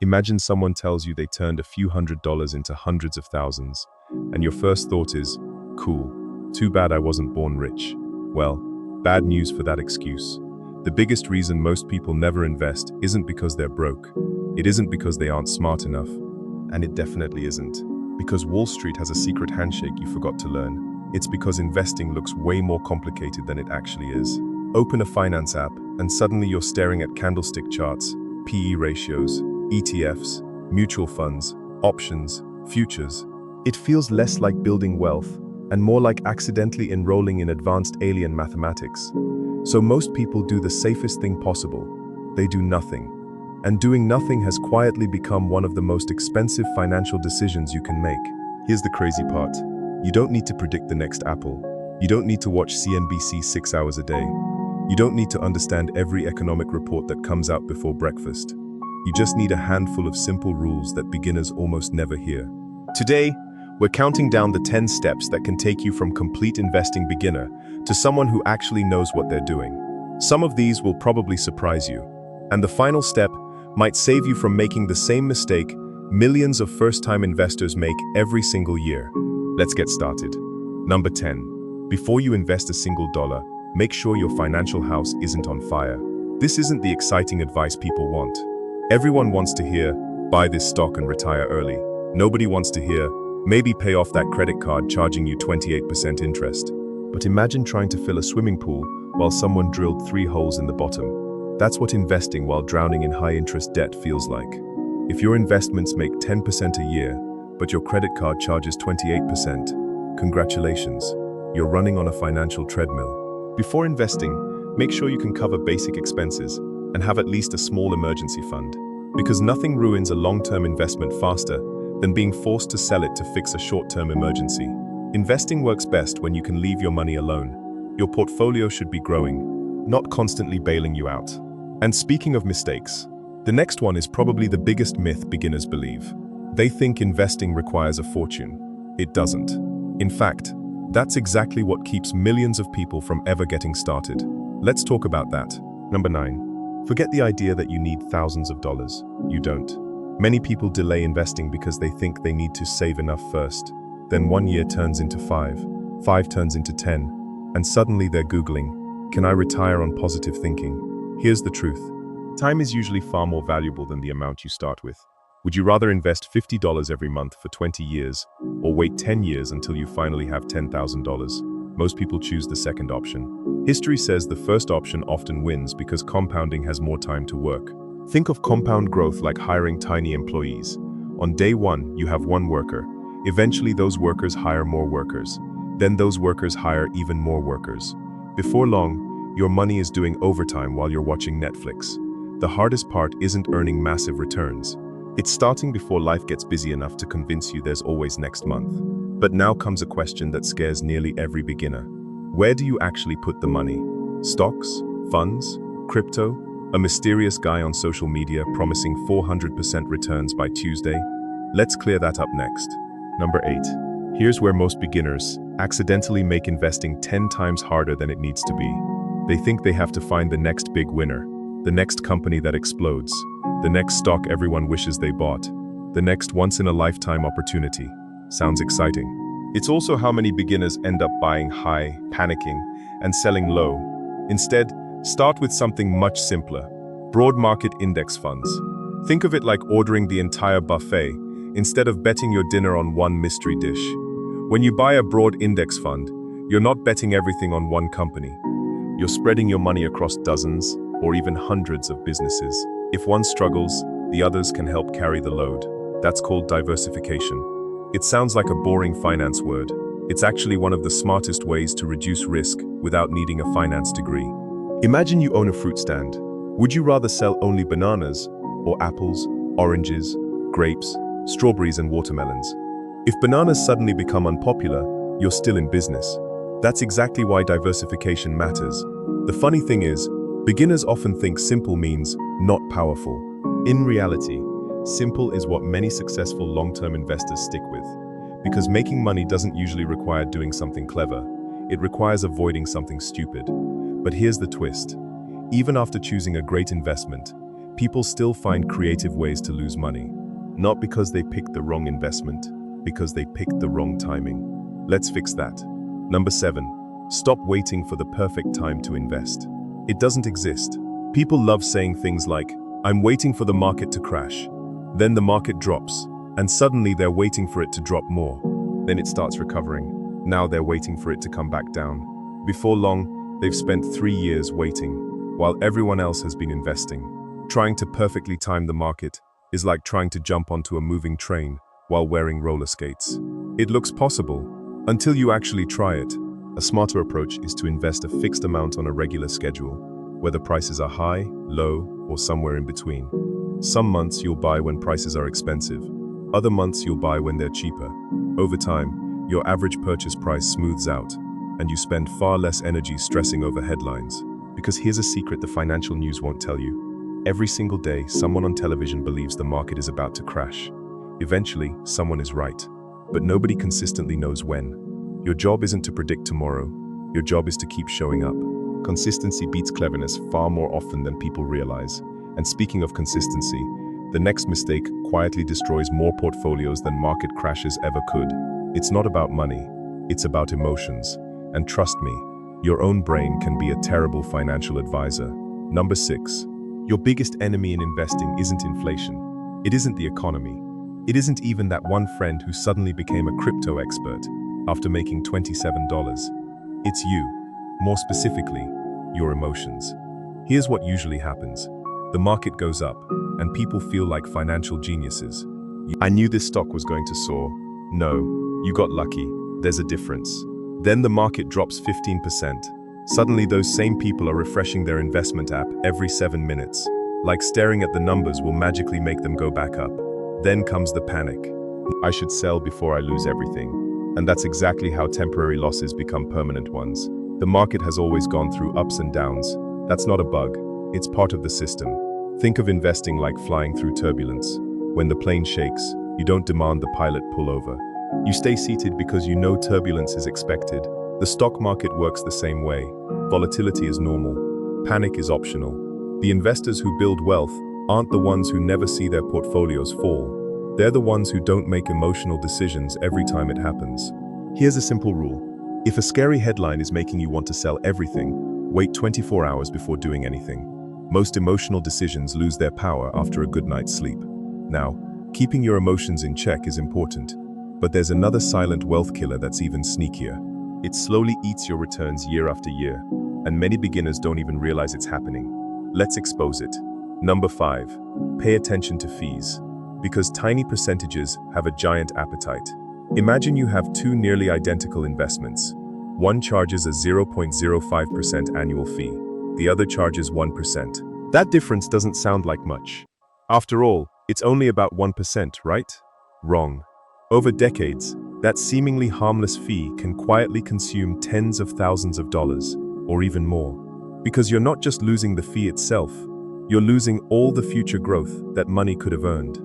Imagine someone tells you they turned a few $100s into hundreds of thousands, and your first thought is, cool, too bad I wasn't born rich. Well, bad news for that excuse. The biggest reason most people never invest isn't because they're broke. It isn't because they aren't smart enough. And it definitely isn't because Wall Street has a secret handshake you forgot to learn. It's because investing looks way more complicated than it actually is. Open a finance app, and suddenly you're staring at candlestick charts, PE ratios, ETFs, mutual funds, options, futures. It feels less like building wealth and more like accidentally enrolling in advanced alien mathematics. So most people do the safest thing possible. They do nothing. And doing nothing has quietly become one of the most expensive financial decisions you can make. Here's the crazy part. You don't need to predict the next Apple. You don't need to watch CNBC 6 hours a day. You don't need to understand every economic report that comes out before breakfast. You just need a handful of simple rules that beginners almost never hear. Today, we're counting down the 10 steps that can take you from complete investing beginner to someone who actually knows what they're doing. Some of these will probably surprise you. And the final step might save you from making the same mistake millions of first-time investors make every single year. Let's get started. Number 10. Before you invest a single dollar, make sure your financial house isn't on fire. This isn't the exciting advice people want. Everyone wants to hear, buy this stock and retire early. Nobody wants to hear, maybe pay off that credit card charging you 28% interest. But imagine trying to fill a swimming pool while someone drilled 3 holes in the bottom. That's what investing while drowning in high-interest debt feels like. If your investments make 10% a year, but your credit card charges 28%, congratulations, you're running on a financial treadmill. Before investing, make sure you can cover basic expenses and have at least a small emergency fund. Because nothing ruins a long-term investment faster than being forced to sell it to fix a short-term emergency. Investing works best when you can leave your money alone. Your portfolio should be growing, not constantly bailing you out. And speaking of mistakes, the next one is probably the biggest myth beginners believe. They think investing requires a fortune. It doesn't. In fact, that's exactly what keeps millions of people from ever getting started. Let's talk about that. Number 9. Forget the idea that you need thousands of dollars. You don't. Many people delay investing because they think they need to save enough first. Then 1 year turns into 5, 5 turns into 10, and suddenly they're Googling, can I retire on positive thinking? Here's the truth. Time is usually far more valuable than the amount you start with. Would you rather invest $50 every month for 20 years, or wait 10 years until you finally have $10,000? Most people choose the second option. History says the first option often wins because compounding has more time to work. Think of compound growth like hiring tiny employees. On day 1, you have 1 worker. Eventually, those workers hire more workers. Then those workers hire even more workers. Before long, your money is doing overtime while you're watching Netflix. The hardest part isn't earning massive returns. It's starting before life gets busy enough to convince you there's always next month. But now comes a question that scares nearly every beginner. Where do you actually put the money? Stocks? Funds? Crypto? A mysterious guy on social media promising 400% returns by Tuesday? Let's clear that up next. Number 8. Here's where most beginners accidentally make investing 10 times harder than it needs to be. They think they have to find the next big winner, the next company that explodes, the next stock everyone wishes they bought, the next once-in-a-lifetime opportunity. Sounds exciting. It's also how many beginners end up buying high, panicking, and selling low. Instead, start with something much simpler: broad market index funds. Think of it like ordering the entire buffet instead of betting your dinner on one mystery dish. When you buy a broad index fund, you're not betting everything on one company. You're spreading your money across dozens or even hundreds of businesses. If one struggles, the others can help carry the load. That's called diversification. It sounds like a boring finance word. It's actually one of the smartest ways to reduce risk without needing a finance degree. Imagine you own a fruit stand. Would you rather sell only bananas or apples, oranges, grapes, strawberries, and watermelons? If bananas suddenly become unpopular, you're still in business. That's exactly why diversification matters. The funny thing is, beginners often think simple means not powerful. In reality, simple is what many successful long-term investors stick with. Because making money doesn't usually require doing something clever. It requires avoiding something stupid. But here's the twist. Even after choosing a great investment, people still find creative ways to lose money. Not because they picked the wrong investment, because they picked the wrong timing. Let's fix that. Number 7. Stop waiting for the perfect time to invest. It doesn't exist. People love saying things like, "I'm waiting for the market to crash." Then the market drops, and suddenly they're waiting for it to drop more. Then it starts recovering. Now they're waiting for it to come back down. Before long, they've spent 3 years waiting, while everyone else has been investing. Trying to perfectly time the market is like trying to jump onto a moving train while wearing roller skates. It looks possible until you actually try it. A smarter approach is to invest a fixed amount on a regular schedule, whether prices are high, low, or somewhere in between. Some months you'll buy when prices are expensive. Other months you'll buy when they're cheaper. Over time, your average purchase price smooths out, and you spend far less energy stressing over headlines. Because here's a secret the financial news won't tell you. Every single day, someone on television believes the market is about to crash. Eventually, someone is right, but nobody consistently knows when. Your job isn't to predict tomorrow. Your job is to keep showing up. Consistency beats cleverness far more often than people realize. And speaking of consistency, the next mistake quietly destroys more portfolios than market crashes ever could. It's not about money, it's about emotions. And trust me, your own brain can be a terrible financial advisor. Number 6. Your biggest enemy in investing isn't inflation. It isn't the economy. It isn't even that one friend who suddenly became a crypto expert after making $27. It's you. More specifically, your emotions. Here's what usually happens. The market goes up, and people feel like financial geniuses. "I knew this stock was going to soar." No, you got lucky. There's a difference. Then the market drops 15%. Suddenly those same people are refreshing their investment app every 7 minutes. Like staring at the numbers will magically make them go back up. Then comes the panic. "I should sell before I lose everything." And that's exactly how temporary losses become permanent ones. The market has always gone through ups and downs. That's not a bug. It's part of the system. Think of investing like flying through turbulence. When the plane shakes, you don't demand the pilot pull over. You stay seated because you know turbulence is expected. The stock market works the same way. Volatility is normal. Panic is optional. The investors who build wealth aren't the ones who never see their portfolios fall. They're the ones who don't make emotional decisions every time it happens. Here's a simple rule. If a scary headline is making you want to sell everything, wait 24 hours before doing anything. Most emotional decisions lose their power after a good night's sleep. Now, keeping your emotions in check is important, but there's another silent wealth killer that's even sneakier. It slowly eats your returns year after year, and many beginners don't even realize it's happening. Let's expose it. Number 5. Pay attention to fees. Because tiny percentages have a giant appetite. Imagine you have 2 nearly identical investments. One charges a 0.05% annual fee. The other charges 1%. That difference doesn't sound like much. After all, it's only about 1%, right? Wrong. Over decades, that seemingly harmless fee can quietly consume tens of thousands of dollars, or even more. Because you're not just losing the fee itself, you're losing all the future growth that money could have earned.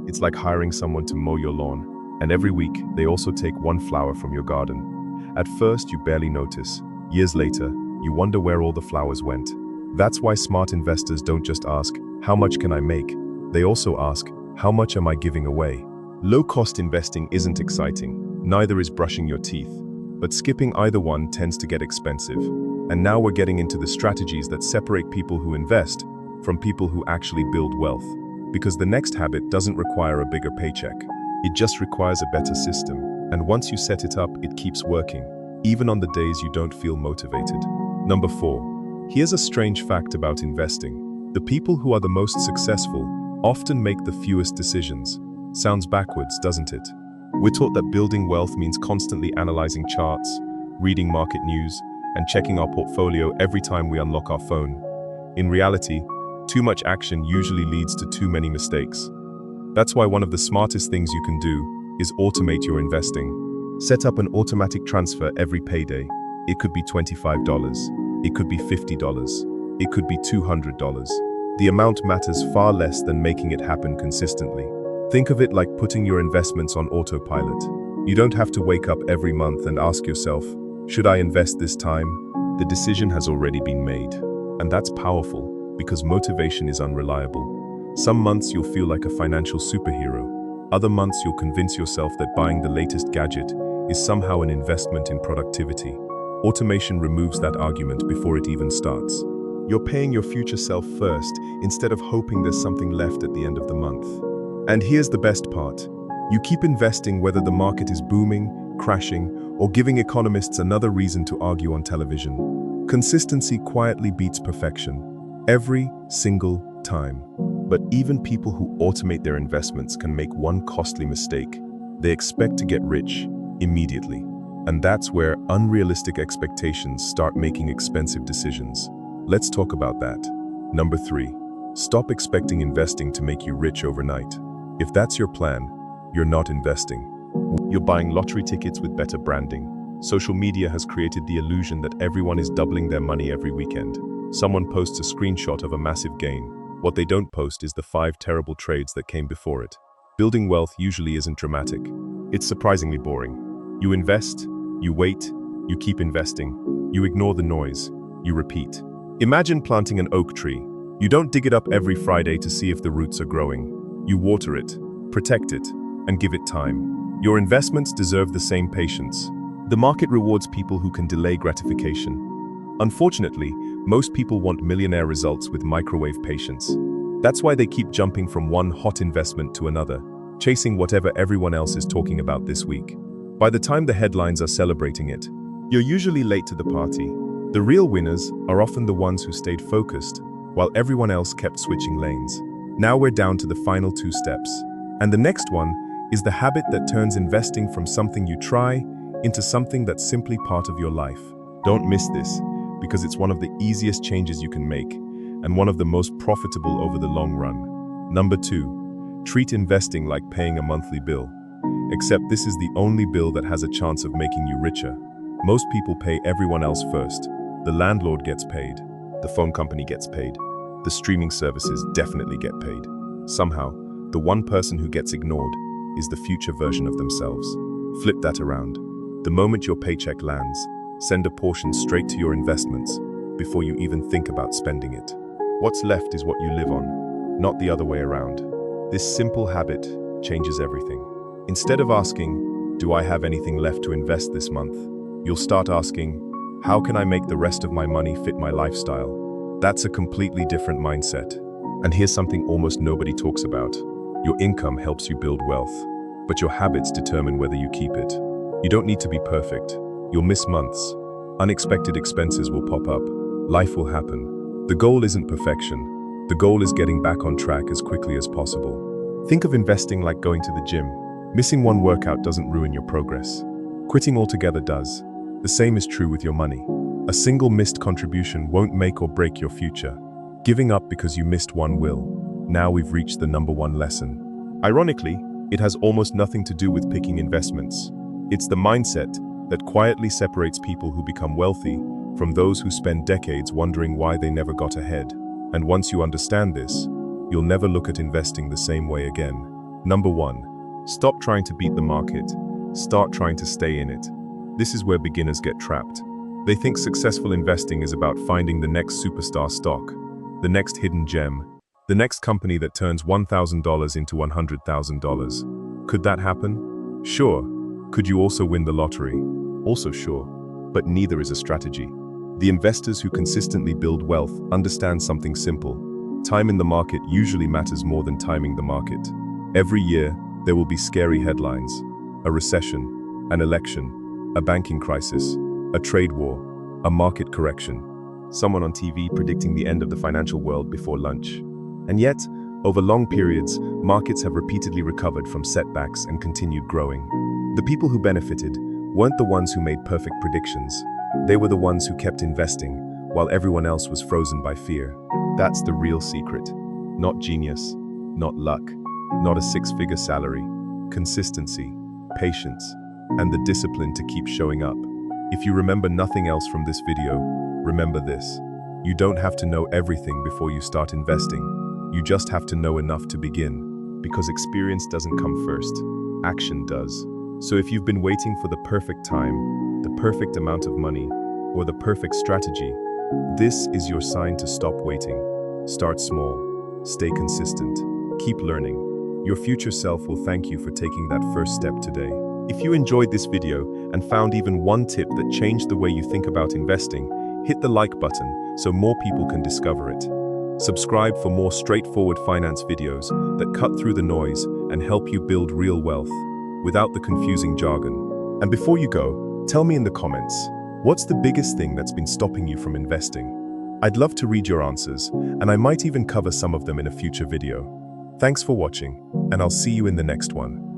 It's like hiring someone to mow your lawn, and every week they also take one flower from your garden. At first you barely notice. Years later, you wonder where all the flowers went. That's why smart investors don't just ask, "How much can I make?" They also ask, "How much am I giving away?" Low-cost investing isn't exciting, neither is brushing your teeth. But skipping either one tends to get expensive. And now we're getting into the strategies that separate people who invest from people who actually build wealth. Because the next habit doesn't require a bigger paycheck. It just requires a better system. And once you set it up, it keeps working, even on the days you don't feel motivated. Number 4. Here's a strange fact about investing. The people who are the most successful often make the fewest decisions. Sounds backwards, doesn't it? We're taught that building wealth means constantly analyzing charts, reading market news, and checking our portfolio every time we unlock our phone. In reality, too much action usually leads to too many mistakes. That's why one of the smartest things you can do is automate your investing. Set up an automatic transfer every payday. It could be $25, it could be $50, it could be $200. The amount matters far less than making it happen consistently. Think of it like putting your investments on autopilot. You don't have to wake up every month and ask yourself, "Should I invest this time?" The decision has already been made. And that's powerful, because motivation is unreliable. Some months you'll feel like a financial superhero. Other months you'll convince yourself that buying the latest gadget is somehow an investment in productivity. Automation removes that argument before it even starts. You're paying your future self first instead of hoping there's something left at the end of the month. And here's the best part. You keep investing whether the market is booming, crashing, or giving economists another reason to argue on television. Consistency quietly beats perfection, every single time. But even people who automate their investments can make one costly mistake. They expect to get rich immediately. And that's where unrealistic expectations start making expensive decisions. Let's talk about that. Number 3, stop expecting investing to make you rich overnight. If that's your plan, you're not investing. You're buying lottery tickets with better branding. Social media has created the illusion that everyone is doubling their money every weekend. Someone posts a screenshot of a massive gain. What they don't post is the 5 terrible trades that came before it. Building wealth usually isn't dramatic. It's surprisingly boring. You invest, you wait, you keep investing, you ignore the noise, you repeat. Imagine planting an oak tree. You don't dig it up every Friday to see if the roots are growing. You water it, protect it, and give it time. Your investments deserve the same patience. The market rewards people who can delay gratification. Unfortunately, most people want millionaire results with microwave patience. That's why they keep jumping from one hot investment to another, chasing whatever everyone else is talking about this week. By the time the headlines are celebrating it, you're usually late to the party. The real winners are often the ones who stayed focused, while everyone else kept switching lanes. Now we're down to the final 2 steps. And the next one is the habit that turns investing from something you try into something that's simply part of your life. Don't miss this, because it's one of the easiest changes you can make, and one of the most profitable over the long run. Number 2, treat investing like paying a monthly bill. Except this is the only bill that has a chance of making you richer. Most people pay everyone else first. The landlord gets paid. The phone company gets paid. The streaming services definitely get paid. Somehow, the one person who gets ignored is the future version of themselves. Flip that around. The moment your paycheck lands, send a portion straight to your investments before you even think about spending it. What's left is what you live on, not the other way around. This simple habit changes everything. Instead of asking, "Do I have anything left to invest this month?" you'll start asking, "How can I make the rest of my money fit my lifestyle?" That's a completely different mindset. And here's something almost nobody talks about. Your income helps you build wealth, but your habits determine whether you keep it. You don't need to be perfect. You'll miss months. Unexpected expenses will pop up. Life will happen. The goal isn't perfection. The goal is getting back on track as quickly as possible. Think of investing like going to the gym. Missing one workout doesn't ruin your progress. Quitting altogether does. The same is true with your money. A single missed contribution won't make or break your future. Giving up because you missed one will. Now we've reached the number 1 lesson. Ironically, it has almost nothing to do with picking investments. It's the mindset that quietly separates people who become wealthy from those who spend decades wondering why they never got ahead. And once you understand this, you'll never look at investing the same way again. Number 1, stop trying to beat the market. Start trying to stay in it. This is where beginners get trapped. They think successful investing is about finding the next superstar stock, the next hidden gem, the next company that turns $1,000 into $100,000. Could that happen? Sure. Could you also win the lottery? Also sure. But neither is a strategy. The investors who consistently build wealth understand something simple. Time in the market usually matters more than timing the market. Every year, there will be scary headlines. A recession, an election, a banking crisis, a trade war, a market correction. Someone on TV predicting the end of the financial world before lunch. And yet, over long periods, markets have repeatedly recovered from setbacks and continued growing. The people who benefited weren't the ones who made perfect predictions. They were the ones who kept investing, while everyone else was frozen by fear. That's the real secret. Not genius, not luck, not a 6-figure salary. Consistency, patience, and the discipline to keep showing up. If you remember nothing else from this video, remember this. You don't have to know everything before you start investing. You just have to know enough to begin. Because experience doesn't come first, action does. So if you've been waiting for the perfect time, the perfect amount of money, or the perfect strategy, this is your sign to stop waiting. Start small. Stay consistent. Keep learning. Your future self will thank you for taking that first step today. If you enjoyed this video and found even one tip that changed the way you think about investing, hit the like button so more people can discover it. Subscribe for more straightforward finance videos that cut through the noise and help you build real wealth without the confusing jargon. And before you go, tell me in the comments, what's the biggest thing that's been stopping you from investing? I'd love to read your answers, and I might even cover some of them in a future video. Thanks for watching, and I'll see you in the next one.